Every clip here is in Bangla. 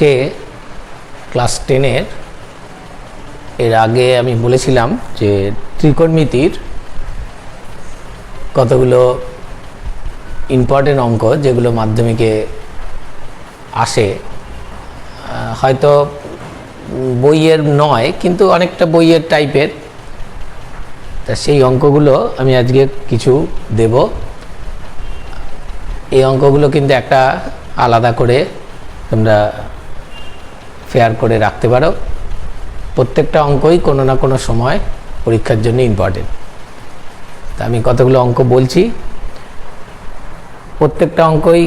আজকে ক্লাস 10-এর এর আগে আমি বলেছিলাম যে ত্রিকোণমিতির কতগুলো ইম্পর্টেন্ট অঙ্ক যেগুলো মাধ্যমিকে আসে, হয়তো বইয়ের নয় কিন্তু অনেকটা বইয়ের টাইপের। তা সেই অঙ্কগুলো আমি আজকে কিছু দেব। এই অঙ্কগুলো কিন্তু একটা আলাদা করে তোমরা ফেয়ার করে রাখতে পারো। প্রত্যেকটা অঙ্কই কোনো না কোনো সময় পরীক্ষার জন্য ইম্পর্টেন্ট। তা আমি কতগুলো অঙ্ক বলছি, প্রত্যেকটা অঙ্কই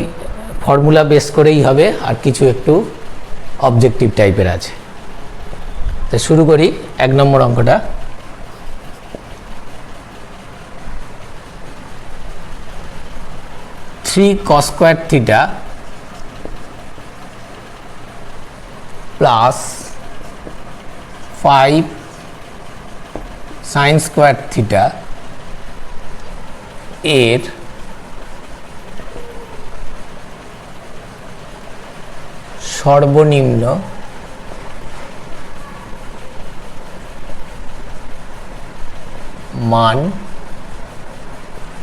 ফর্মুলা বেস করেই হবে, আর কিছু একটু অবজেক্টিভ টাইপের আছে। তা শুরু করি। 1 নম্বর অঙ্কটা, cos square theta plus 5 sin square theta এর সর্বনিম্ন মান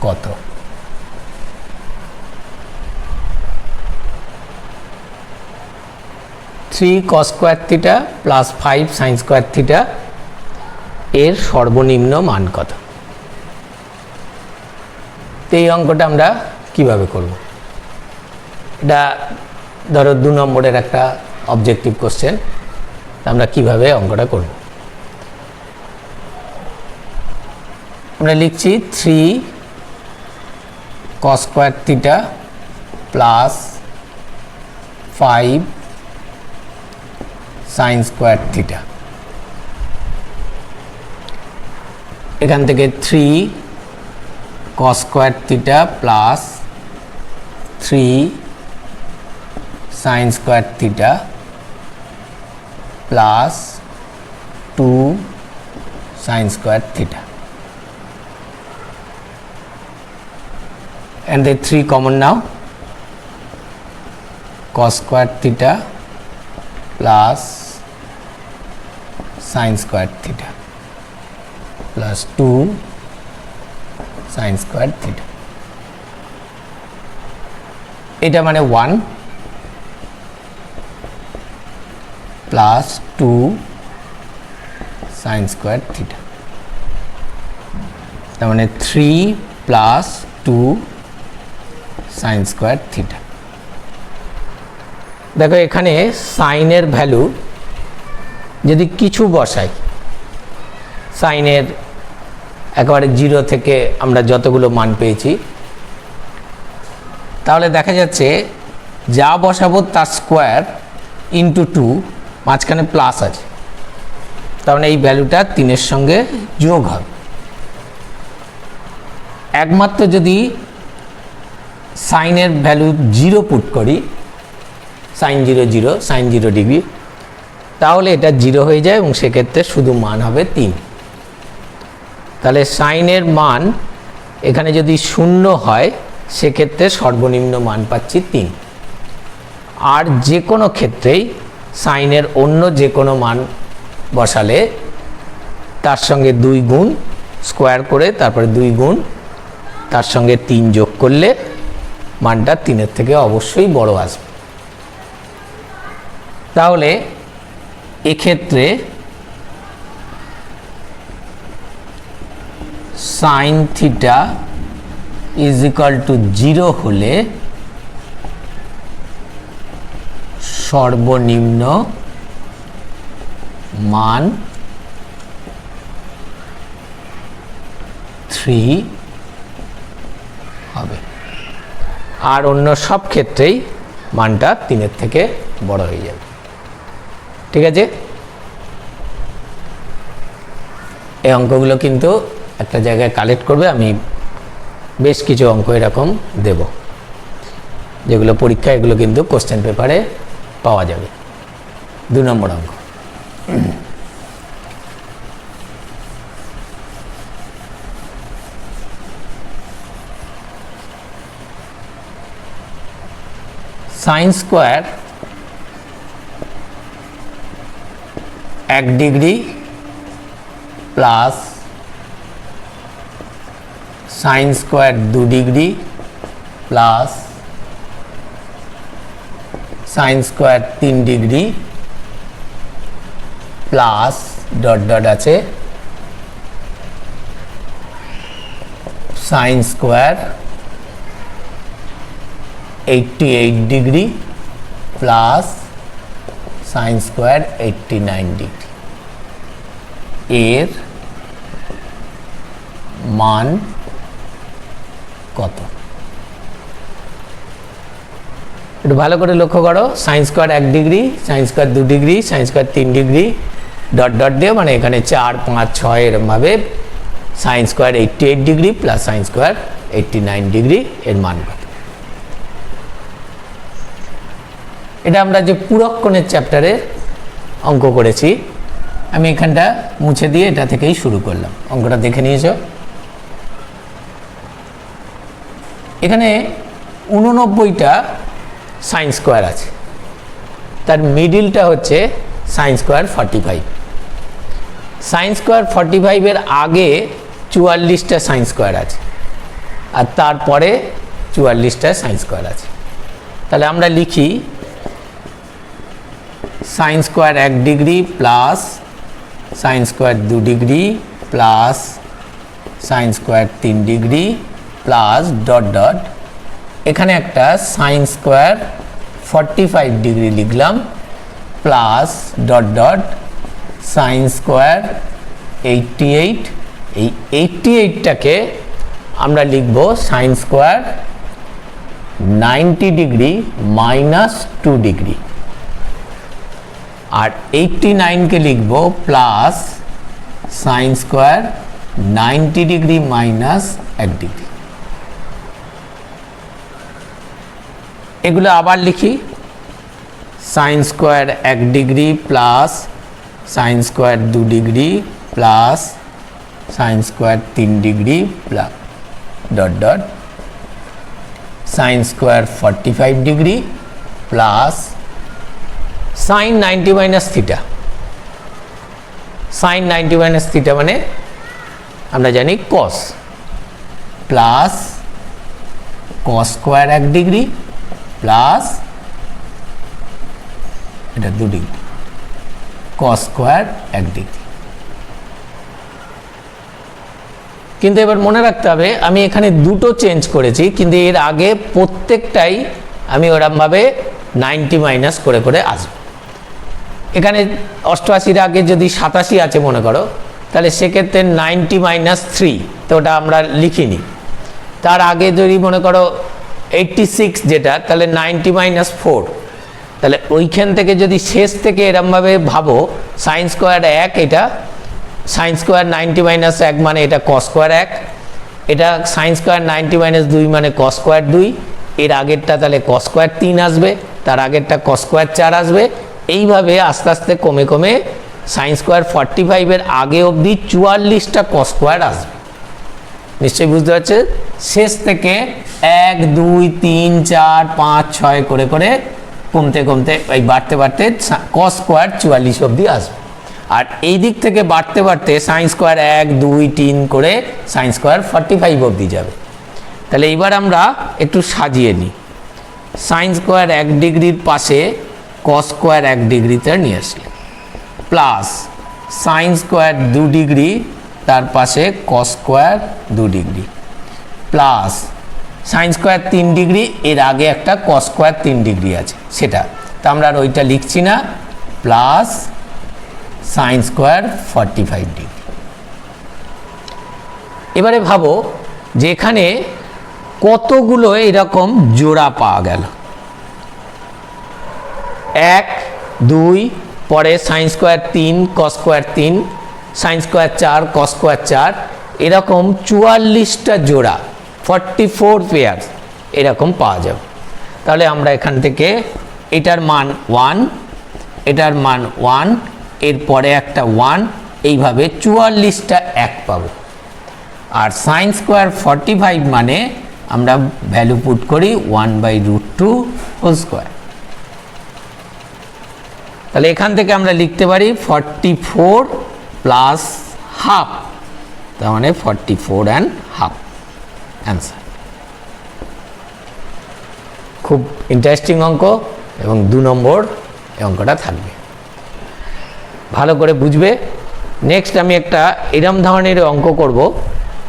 কত? cos square theta plus 5 sin square theta এর সর্বনিম্ন মান কত? তো এই অঙ্কটা আমরা কিভাবে করব? এটা ধরো 2 নম্বরের একটা অবজেক্টিভ কোশ্চেন। আমরা কিভাবে অঙ্কটা করব? আমরা লিখছি 3 cos square theta plus 5 sin square theta. এখান থেকে 3 cos square theta plus 3 sin square theta plus 2 sin square theta, and the 3 common now. Cos square theta plus sin square theta plus 2 sin square theta. এটা মানে 1 plus 2 sin square theta, তার মানে 3 plus 2 sin স্কোয়ার থিটা। দেখো এখানে সাইনের ভ্যালু যদি কিছু বসাই, সাইনের একেবারে 0 থেকে আমরা যতগুলো মান পেয়েছি, তাহলে দেখা যাচ্ছে যা বসাবো তার স্কোয়ার ইন্টু 2, মাঝখানে প্লাস আছে, তার মানে এই ভ্যালুটা 3-এর সঙ্গে যোগ হবে। একমাত্র যদি সাইনের ভ্যালু 0 পুট করি, সাইন 0 0, সাইন 0 ডিগ্রি, তাহলে এটা 0 হয়ে যায় এবং সেক্ষেত্রে শুধু মান হবে 3। তাহলে সাইনের মান এখানে যদি 0 হয় সেক্ষেত্রে সর্বনিম্ন মান পাচ্ছি 3। আর যে কোনো ক্ষেত্রেই সাইনের অন্য যে কোনো মান বসালে তার সঙ্গে 2 গুণ স্কোয়ার করে তারপরে 2 গুণ তার সঙ্গে 3 যোগ করলে মানটা 3-এর থেকে অবশ্যই বড় আসবে। তাহলে এক্ষেত্রে sign theta is equal two 0 হলে সর্বনিম্ন মান 3 হবে, আর অন্য সব ক্ষেত্রেই মানটা 3-এর থেকে বড় হয়ে যাবে। ঠিক আছে? এই অঙ্কগুলো কিন্তু একটা জায়গায় কালেক্ট করবে। আমি বেশ কিছু অঙ্ক এরকম দেব যেগুলো পরীক্ষা, এগুলো কিন্তু কোশ্চেন পেপারে পাওয়া যাবে। 2 নম্বর অঙ্ক, sin square 1 degree plus sine square 2 degree plus sine square 3 degree plus dot dot আছে sine square 88 degree plus sine square 89 degree এর মান কত? একটু ভালো করে লক্ষ্য করো, sine square 1 degree, sine square 2 degree, sine square 3 degree, dot dot দিয়ে মানে এখানে 4 5 6 এরমভাবে sine square 88 degree plus sine square 89 degree এর মান কত? এটা আমরা যে পুরক্ষণের চ্যাপ্টারে অঙ্ক করেছি, আমি এখানটা মুছে দিয়ে এটা থেকেই শুরু করলাম। অঙ্কটা দেখে নিয়েছো? এখানে 89টা সাইন স্কোয়ার আছে, তার মিডিলটা হচ্ছে সাইন স্কোয়ার 45। সাইন স্কোয়ার 45 এর আগে 44টা সাইন স্কোয়ার আছে আর তারপরে 44টা সাইন স্কোয়ার আছে। তাহলে আমরা লিখি sine square 1 degree plus sine square 2 degree plus sine square 3 degree plus dot dot এখানে একটা সাইন স্কোয়ার 45 ডিগ্রি লিখলাম plus dot dot sine square 88। এই 88টাকে আমরা লিখব sine square 90 degree minus 2 degree আর 89কে লিখব plus sine square 90 degree minus 1 degree. এগুলো আবার লিখি, sine square 1 degree plus sine square 2 degree plus sine square 3 degree plus dot dot sine square 45 degree plus sine 90 minus theta. Sine 90 minus theta মানে আমরা জানি cos plus cos square 1 degree plus এটা 2 ডিগ্রি কস স্কোয়ার 1 ডিগ্রি। কিন্তু এবার মনে রাখতে হবে আমি এখানে দুটো চেঞ্জ করেছি, কিন্তু এর আগে প্রত্যেকটাই আমি ওরমভাবে 90 মাইনাস করে করে আসবো। এখানে 88-র আগে যদি 87 আছে মনে করো, তাহলে সেক্ষেত্রে 90 মাইনাস 3 তো ওটা আমরা লিখিনি। তার আগে যদি মনে করো 86 যেটা, তাহলে 90 মাইনাস 4, তাহলে ওইখান থেকে যদি শেষ থেকে এরমভাবে ভাবো সাইন স্কোয়ার 1, এটা সাইন স্কোয়ার 90 মাইনাস 1 মানে এটা কস স্কোয়ার 1, এটা সাইন স্কোয়ার 90 মাইনাস 2 মানে কস স্কোয়ার 2, এর আগেরটা তাহলে কস স্কোয়ার 3 আসবে, তার আগেরটা কস স্কোয়ার 4 আসবে। এইভাবে আস্তে আস্তে কমে কমে সাইন স্কোয়ার 45 এর আগে অবধি 44টা কস স্কোয়ার আসবে। নিশ্চয়ই বুঝতে পারছে? শেষ থেকে 1 2 3 4 5 6 করে করে কমতে কমতে এই বাড়তে বাড়তে কস স্কোয়ার 44 অবধি আসবে। আর এই দিক থেকে বাড়তে বাড়তে সাইন স্কোয়ার 1 2 3 করে সাইন স্কোয়ার 45 অবধি যাবে। তাহলে এইবার আমরা একটু সাজিয়ে নিই। সাইন স্কোয়ার 1 ডিগ্রির পাশে কস স্কোয়ার 1 ডিগ্রিতে নিয়ে আসলে প্লাস সাইন স্কোয়ার 2 ডিগ্রি তার পাশে cos square 2 degree plus sine square 3 degree, এর আগে একটা কস স্কোয়ার 3 ডিগ্রি আছে সেটা, তা আমরা আর ওইটা লিখছি না, প্লাস সাইন স্কোয়ার 45 ডিগ্রি। এবারে ভাবো যে এখানে কতগুলো এরকম জোড়া পাওয়া গেল। 1 2 পরে sign square 3 cos square 3 sine square 4 cos square 4 এরকম 44টা জোড়া 44 পেয়ার এরকম পাওয়া যাবে। তাহলে আমরা এখান থেকে এটার মান 1, এটার মান 1, এরপরে একটা 1, এইভাবে 44টা 1 পাবো। আর সাইন স্কোয়ার 45 মানে আমরা ভ্যালু পুট করি 1/√2 হোল স্কোয়ার। তাহলে এখান থেকে আমরা লিখতে পারি 44 প্লাস হাফ, তার মানে 44 অ্যান্ড হাফ অ্যান্সার। খুব ইন্টারেস্টিং অঙ্ক এবং 2 নম্বর এই অঙ্কটা থাকবে, ভালো করে বুঝবে। নেক্সট আমি একটা এরম ধরনের অঙ্ক করব,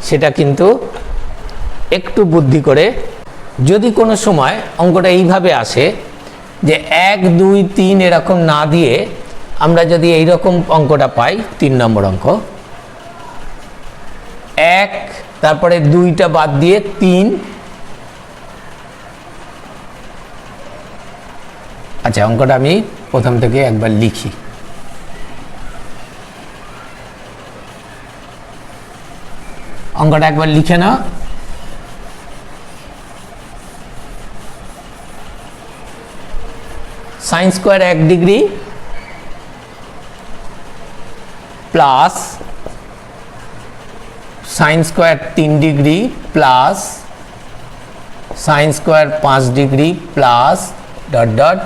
সেটা কিন্তু একটু বুদ্ধি করে। যদি কোনো সময় অঙ্কটা এইভাবে আসে যে 1 2 3 এরকম না দিয়ে আমরা যদি এইরকম অঙ্কটা পাই, 3 নম্বর অঙ্ক, 1 তারপরে 2টা বাদ দিয়ে 3, আচ্ছা অঙ্কটা আমি প্রথম থেকে একবার লিখি। অঙ্কটা একবার লিখে নাও। Sine square 1 degree plus sine square 3 degree plus sine square 5 degree plus dot dot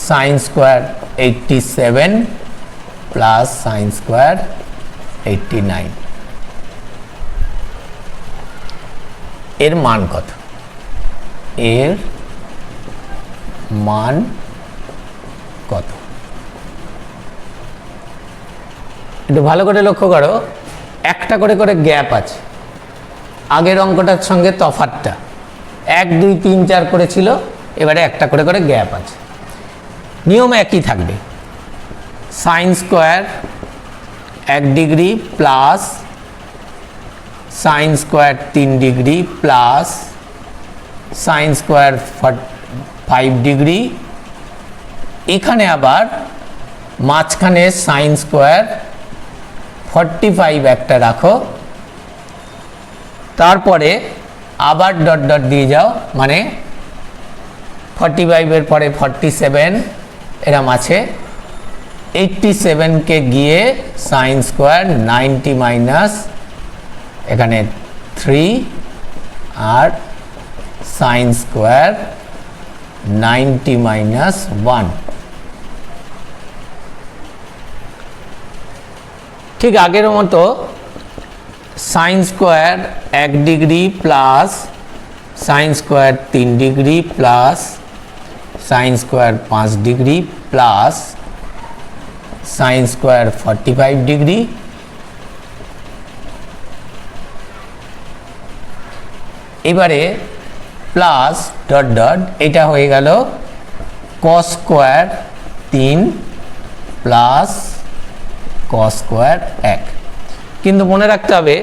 sine square 87 plus sine square 89, এর মান কত? এর মান কত? একটু ভালো করে লক্ষ্য করো, একটা করে করে গ্যাপ আছে আগের অঙ্কটার সঙ্গে, তফাৎটা 1 2 3 4 করেছিল, এবারে একটা করে করে গ্যাপ আছে। নিয়ম একই থাকবে, sign square 1 degree plus sine square 3 degree plus sine square 5 degree, এখানে আবার মাঝখানে সাইন স্কোয়ার 45 একটা রাখো, তারপরে আবার ডট ডট দিয়ে যাও, মানে 45 এর পরে 47 এরম আছে, 87কে গিয়ে সাইন স্কোয়ার 90 মাইনাস এখানে 3 আর সাইন স্কোয়ার 90 মাইনাস 1। ঠিক আগের মতো sign square 1 degree plus sine square 3 degree plus sine square 5 degree plus sine square 45 degree, এবারে প্লাস ডট ডট, এটা হয়ে গেল cos square 3 plus cos square 1। কিন্তু মনে রাখতে হবে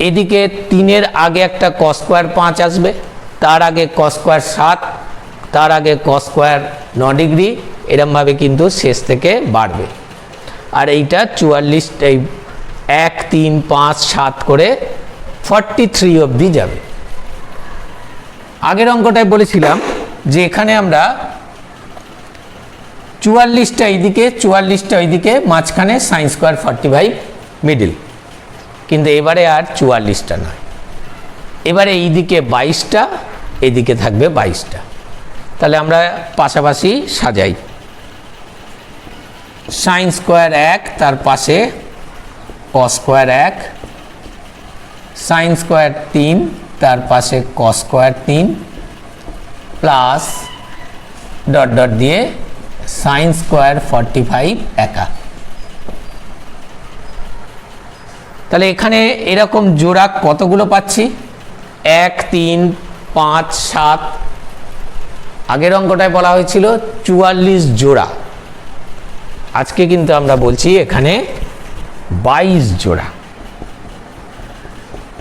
এদিকে 3-এর আগে একটা কস স্কোয়ার 5 আসবে, তার আগে কস স্কোয়ার 7, তার আগে কস স্কোয়ার 9 ডিগ্রি, এরমভাবে কিন্তু শেষ থেকে বাড়বে। আর এইটা 44, এই 1 3 5 7 করে 43 অবধি যাবে। আগের অঙ্কটায় বলেছিলাম যে এখানে আমরা 44টা এইদিকে 44টা ওইদিকে, মাঝখানে সাইন স্কোয়ার 45 মিডিল, কিন্তু এবারে আর 44টা নয়, এবারে এইদিকে 22টা, এইদিকে থাকবে 22টা। তাহলে আমরা পাশাপাশি সাজাই, সাইন স্কোয়ার 1 তার পাশে কস স্কোয়ার 1, সাইন স্কোয়ার 3 তার পাশে cos square 3 plus dot dot দিয়ে সাইন স্কোয়ার 45 একা। তাহলে এখানে এরকম জোড়া কতগুলো পাচ্ছি? 1 3 5 7, আগের অঙ্কটায় বলা হয়েছিল 44 জোড়া, আজকে কিন্তু আমরা বলছি এখানে 22 জোড়া,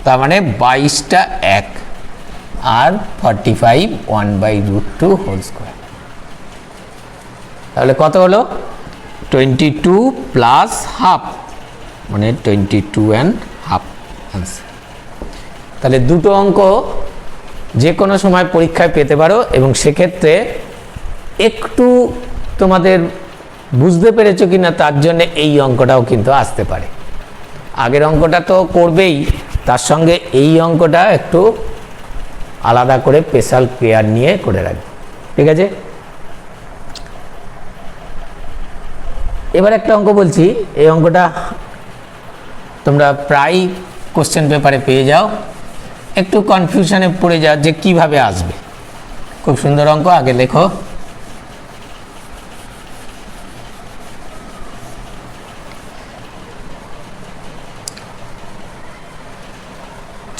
তার মানে 22টা 1 আর 45 1/√2 হোল স্কোয়ার। তাহলে কত হলো? 22 প্লাস হাফ, মানে 22 অ্যান্ড হাফ আনসার। তাহলে দুটো অঙ্ক যে কোনো সময় পরীক্ষায় পেতে পারো, এবং সেক্ষেত্রে একটু তোমাদের বুঝতে পেরেছো কি না তার জন্য এই অঙ্কটাও কিন্তু আসতে পারে। আগের অঙ্কটা তো করবেই, তার সঙ্গে এই অঙ্কটা একটু আলাদা করে স্পেশাল কেয়ার নিয়ে করে রাখবে, ঠিক আছে? এবার একটা অঙ্ক বলছি, এই অঙ্কটা তোমরা প্রায় কোশ্চেন পেপারে পেয়ে যাও, একটু কনফিউশনে পড়ে যাও যে কিভাবে আসবে। খুব সুন্দর অঙ্ক, আগে লেখো।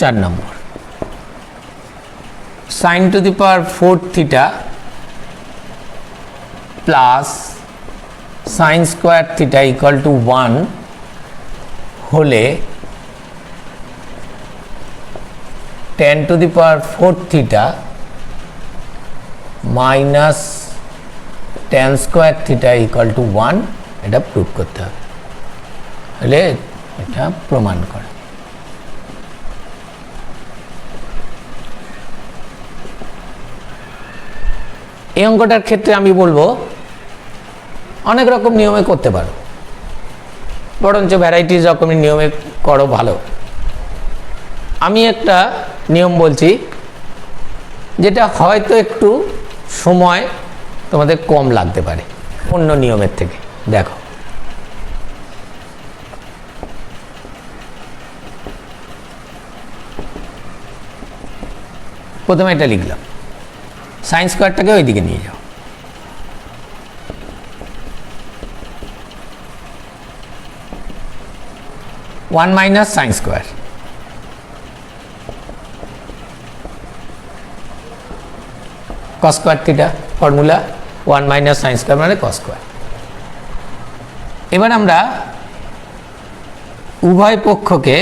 চার নম্বর, sin two the power 4 theta plus sin square theta equal two 1 হলে tan to the power 4 theta minus tan square theta equal two 1, এটা প্রুভ করতে হবে। হলে এটা প্রমাণ করে। এই অঙ্কটার ক্ষেত্রে আমি বলবো অনেক রকম নিয়মে করতে পারো, বরঞ্চ ভ্যারাইটিস রকমের নিয়মে করো ভালো। আমি একটা নিয়ম বলছি যেটা হয়তো একটু সময় তোমাদের কম লাগতে পারে অন্য নিয়মের থেকে। দেখো, প্রথমে এটা লিখলাম, সাইন স্কোয়ারটাকে ওইদিকে নিয়ে যাও, one minus sine square cos square theta, formula 1 minus sine square মানে কস স্কোয়ার। এবার আমরা উভয় পক্ষকে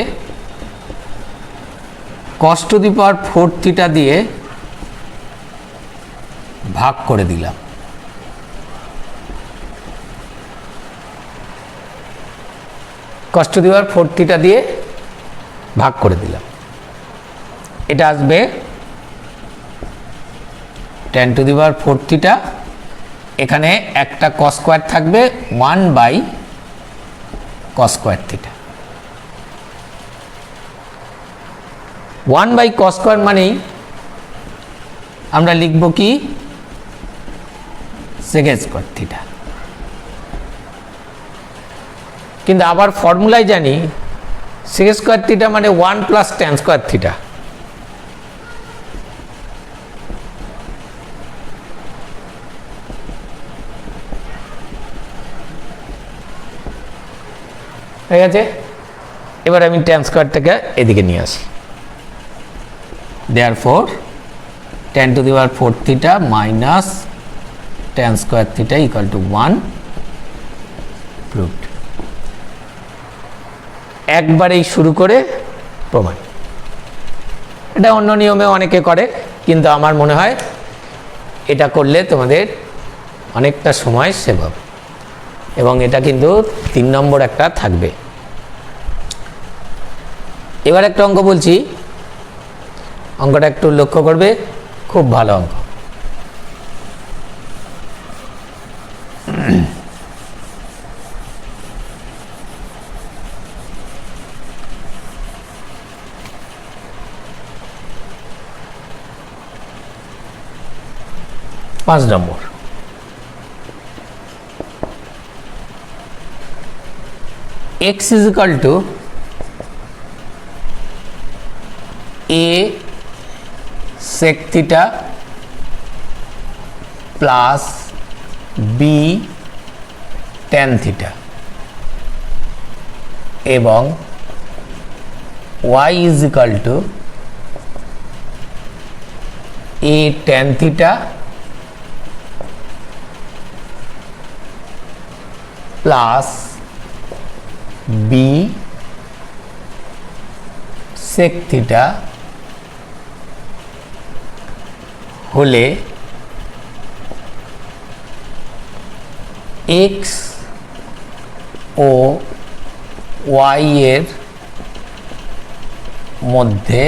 কস টু দি পাওয়ার 4 থিটা দিয়ে ভাগ করে দিলাম। কস টু দি পাওয়ার 4 থিটা দিয়ে ভাগ করে দিলাম, এটা আসবে tan to the power 4 theta, এখানে একটা কস স্কোয়ার থাকবে 1 by cos square theta. 1 by cos square মানেই আমরা লিখব কি সেকেন্ড স্কোয়ার থিটা, কিন্তু আবার ফর্মুলায় জানি সেকেন্ড স্কোয়ার থিটা মানে 1 প্লাস tan স্কোয়ার থিটা। হয়ে গেছে। এবার আমি tan স্কোয়ারটাকে এদিকে নিয়ে আসি, therefore tan to the power 4 theta minus tan square theta equal two 1 proved. একবারেই শুরু করে প্রমাণ। এটা অন্য নিয়মে অনেকে করে, কিন্তু আমার মনে হয় এটা করলে তোমাদের অনেকটা সময় সেভ হবে, এবং এটা কিন্তু 3 নম্বর একটা থাকবে। এবার একটা অঙ্ক বলছি, অঙ্কটা একটু লক্ষ্য করবে, খুব ভালো অঙ্ক। পাঁচ নম্বর, x is equal to a sec theta plus b tan theta এবং y is equal to a tan theta plus b sec theta হলে x ও y এর মধ্যে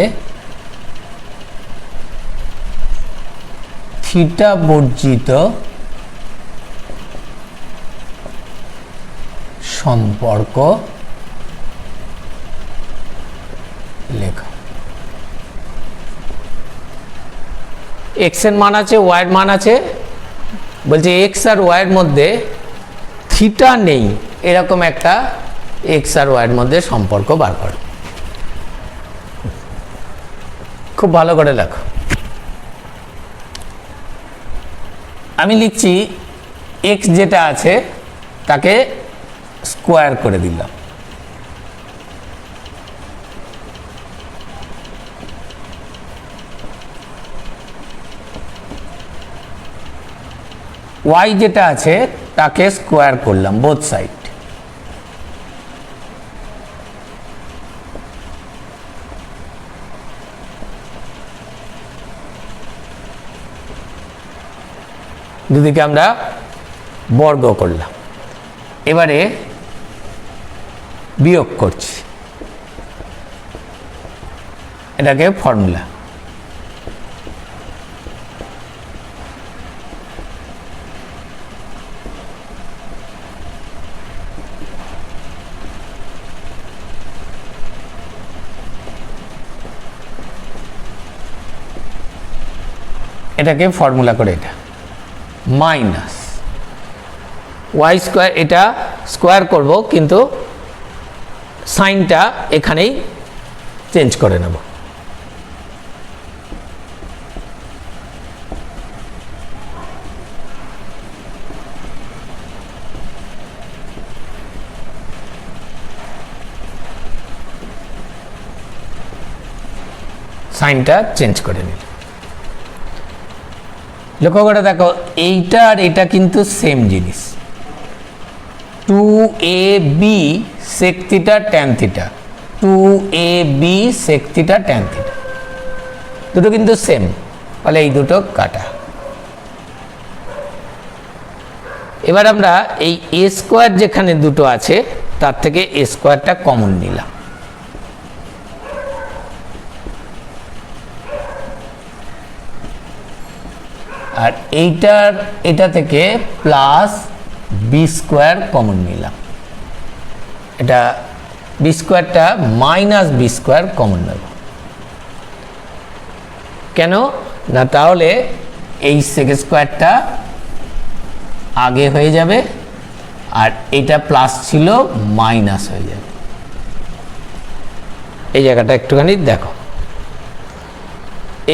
থিটা বর্জিত সম্পর্ক লেখা। এক্স এর মান আছে, ওয়াই এর মান আছে, বলছে এক্স আর ওয়াই এর মধ্যে থিটা নেই এরকম একটা এক্স আর ওয়াইয়ের মধ্যে সম্পর্ক বার করো। খুব ভালো করে লেখো। আমি লিখছি এক্স যেটা আছে তাকে স্কোয়ার করে দিলাম, ওয়াই যেটা আছে তাকে স্কোয়ার করলাম বোথ সাইড। দুদিকে আমরা বর্গ করলাম। এবারে বিয়োগ করছি, এটাকে ফর্মুলা। এটাকে ফর্মুলা করে এটা মাইনাস ওয়াই স্কোয়ার, এটা স্কোয়ার করব কিন্তু সাইনটা এখানেই চেঞ্জ করে নেব। সাইনটা চেঞ্জ করে নিল। লক্ষ্য করে দেখো এইটা আর এটা কিন্তু সেম জিনিস, 2ab sec theta tan theta, 2ab sec theta tan theta দুটো কিন্তু সেম, ফলে এই দুটো কাটা। এবার আমরা এই a স্কোয়ার যেখানে দুটো আছে তার থেকে a স্কোয়ারটা কমন নিলাম, আর এটা থেকে প্লাস বি স্কোয়ার কমন নিলাম, এটা বি স্কোয়ারটা মাইনাস বি স্কোয়ার কমন নেব। কেন না, তাহলে এই সেক স্কোয়ারটা আগে হয়ে যাবে আর এটা প্লাস ছিল মাইনাস হয়ে যাবে। এই জায়গাটা একটুখানি দেখো,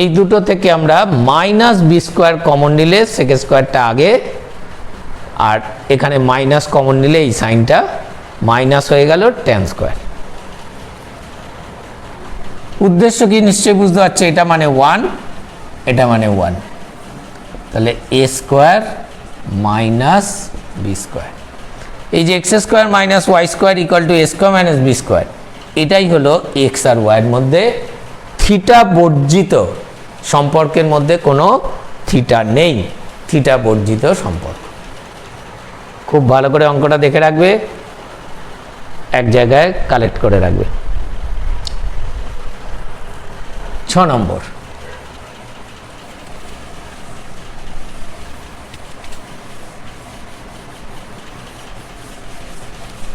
এই দুটো থেকে আমরা মাইনাস বি স্কোয়ার কমন নিলে সেক স্কোয়ারটা আগে, আর এখানে মাইনাস কমন নিলে এই সাইনটা মাইনাস হয়ে গেল ট্যান স্কোয়ার। উদ্দেশ্য কি নিশ্চয়ই বুঝতে পারছো, এটা মানে 1, এটা মানে 1, তাহলে a square minus b square. এই যে x square minus y square equal to a square minus b square, এটাই হলো এক্স আর ওয়াইয়ের মধ্যে থিটা বর্জিত সম্পর্কের মধ্যে কোনো থিটা নেই, থিটা বর্জিত সম্পর্ক। খুব ভালো করে অঙ্কটা দেখে রাখবে, এক জায়গায় কালেক্ট করে রাখবে। 6 নম্বর,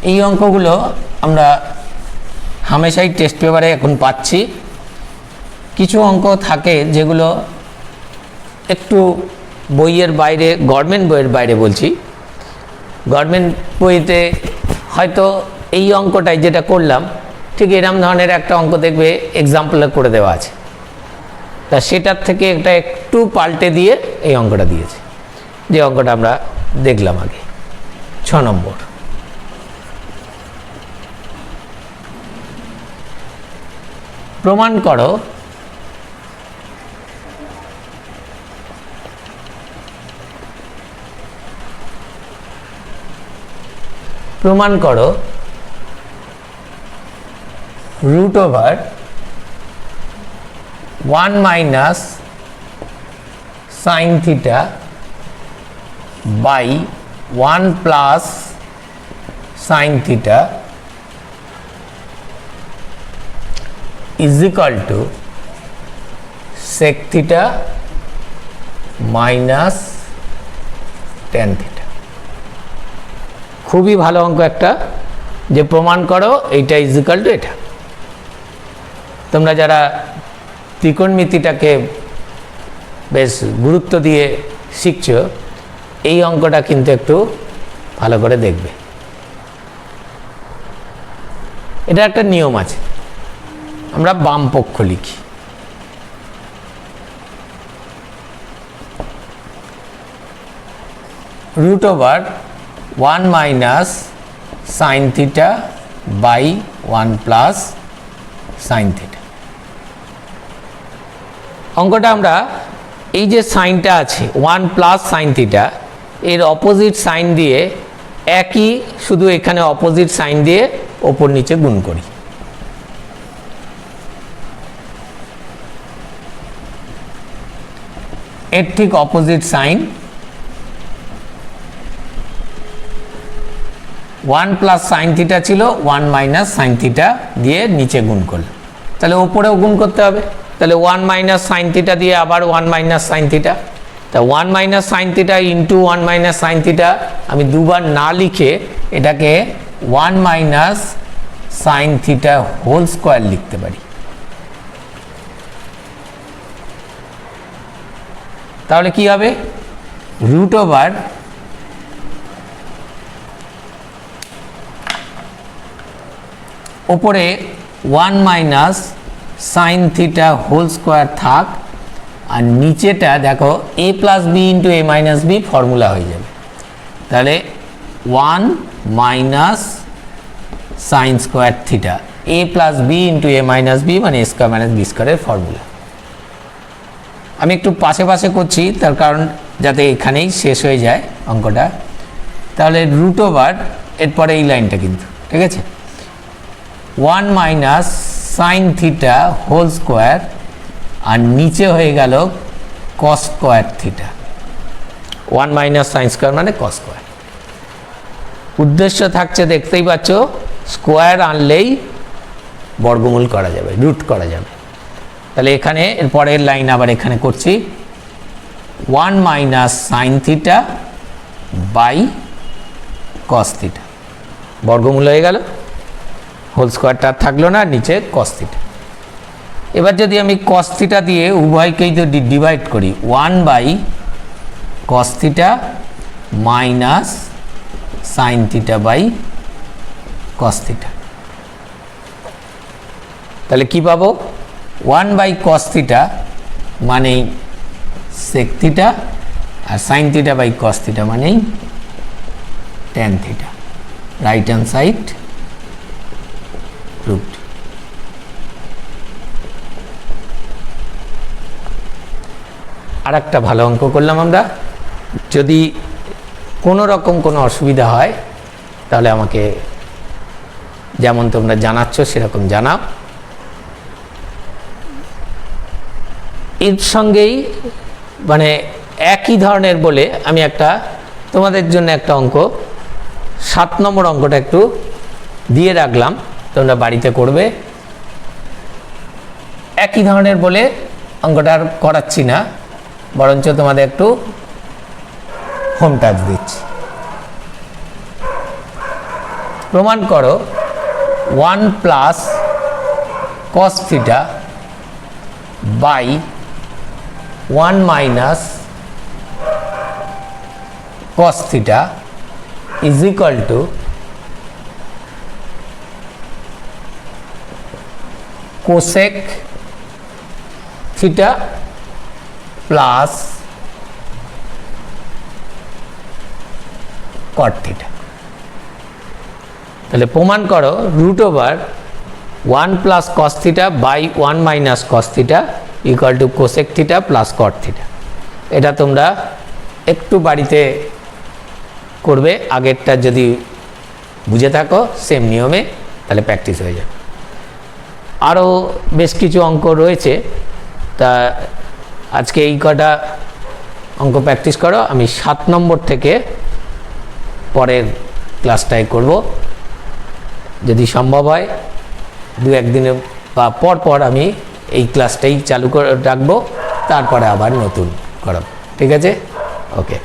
এই অঙ্কগুলো আমরা হামেশাই টেস্ট পেপারে এখন পাচ্ছি। কিছু অঙ্ক থাকে যেগুলো একটু বইয়ের বাইরে, গভর্নমেন্ট বইয়ের বাইরে বলছি, গভর্নমেন্ট বইতে হয়তো এই অঙ্কটাই যেটা করলাম ঠিক এরকম ধরনের একটা অঙ্ক দেখবে এক্সাম্পলে করে দেওয়া আছে, তা সেটার থেকে এটা একটু পাল্টে দিয়ে এই অঙ্কটা দিয়েছে, যে অঙ্কটা আমরা দেখলাম আগে। 6 নম্বর, প্রমাণ করো root over 1 minus sine theta by 1 plus sine theta is equal to sec theta minus tan theta. খুবই ভালো অঙ্ক একটা, যে প্রমাণ করো এইটা ইজ ইকুয়াল টু এটা। তোমরা যারা ত্রিকোণমিতিটাকে বেশ গুরুত্ব দিয়ে শিখছো, এই অঙ্কটা কিন্তু একটু ভালো করে দেখবে। এটা একটা নিয়ম আছে, আমরা বাম পক্ষ লিখি। Root over 1 minus sine theta by 1 plus sine theta. অঙ্কটা আমরা এই যে সাইনটা আছে 1 প্লাস সাইন থিটা, এর অপোজিট সাইন দিয়ে একই, শুধু এখানে অপোজিট সাইন দিয়ে ওপর নিচে গুণ করি। এর ঠিক opposite sign 1 plus sine theta ছিল, 1 মাইনাস সাইন থিটা দিয়ে নিচে গুণ করলাম, তাহলে ওপরেও গুণ করতে হবে। তাহলে 1 মাইনাস সাইন থিটা দিয়ে আবার 1 মাইনাস সাইন থিটা, তা 1 minus sine theta into 1 minus sine theta আমি দুবার না লিখে এটাকে 1 minus sine theta whole square লিখতে পারি। তাহলে কি হবে? রুট ওভার ওপরে 1 minus sine theta whole square থাক, আর নিচেটা দেখো a plus b into a minus b formula হয়ে যাবে। তাহলে 1 minus sine square theta a plus b into a minus b মানে এ স্কোয়ার মাইনাস বি স্কোয়ারের ফর্মুলা। আমি একটু পাশে পাশে করছি তার কারণ যাতে এখানেই শেষ হয়ে যায় অঙ্কটা। তাহলে রুট ওভার এরপরে এই লাইনটা কিন্তু ঠিক আছে, 1 minus sine theta whole square, আর নিচে হয়ে গেল cos square theta. 1 minus sine square মানে কস স্কোয়ার। উদ্দেশ্য থাকছে দেখতেই পাচ্ছ, স্কোয়ার আনলেই বর্গমূল করা যাবে, রুট করা যাবে। তাহলে এখানে এর পরের লাইন আবার এখানে করছি, 1 minus sine theta by cos theta, বর্গমূল হয়ে গেল, হোল স্কোয়ারটা থাকলো না, নিচে কস থিটা। এবার যদি আমি কস থিটা দিয়ে উভয়কেই তো ডিভাইড করি, 1 by cos theta minus sine theta by cos theta, তাহলে কি পাবো? 1 বাই কস থিটা মানেই সেক থিটা, আর sine theta by cos theta মানেই tan theta. Right hand side root. আর একটা ভালো অঙ্ক করলাম আমরা। যদি কোনো রকম কোনো অসুবিধা হয় তাহলে আমাকে যেমন তোমরা জানাচ্ছ সেরকম জানাও। এর সঙ্গেই মানে একই ধরনের বলে আমি একটা তোমাদের জন্য একটা অঙ্ক 7 নম্বর অঙ্কটা একটু দিয়ে রাখলাম, তোমরা বাড়িতে করবে। একই ধরনের বলে অঙ্কটা আর করাচ্ছি না, বরঞ্চ তোমাদের একটু হোম টাচ দিচ্ছি। প্রমাণ করো 1 plus cos theta by 1 minus cos theta is equal to cosec theta plus cot theta. তাহলে প্রমাণ করো root over 1 plus cos theta by 1 minus cos theta equal to cosec theta plus cot theta. এটা তোমরা একটু বাড়িতে করবে, আগেরটা যদি বুঝে থাকো সেম নিয়মে, তাহলে প্র্যাকটিস হয়ে যাবে। আরও বেশ কিছু অঙ্ক রয়েছে, তা আজকে এই কটা অঙ্ক প্র্যাকটিস করো। আমি 7 নম্বর থেকে পরের ক্লাসটায় করব, যদি সম্ভব হয় 2-1 দিনে বা পর আমি এই ক্লাসটাই চালু করে রাখবো, তারপরে আবার নতুন করাবো। ঠিক আছে? ওকে।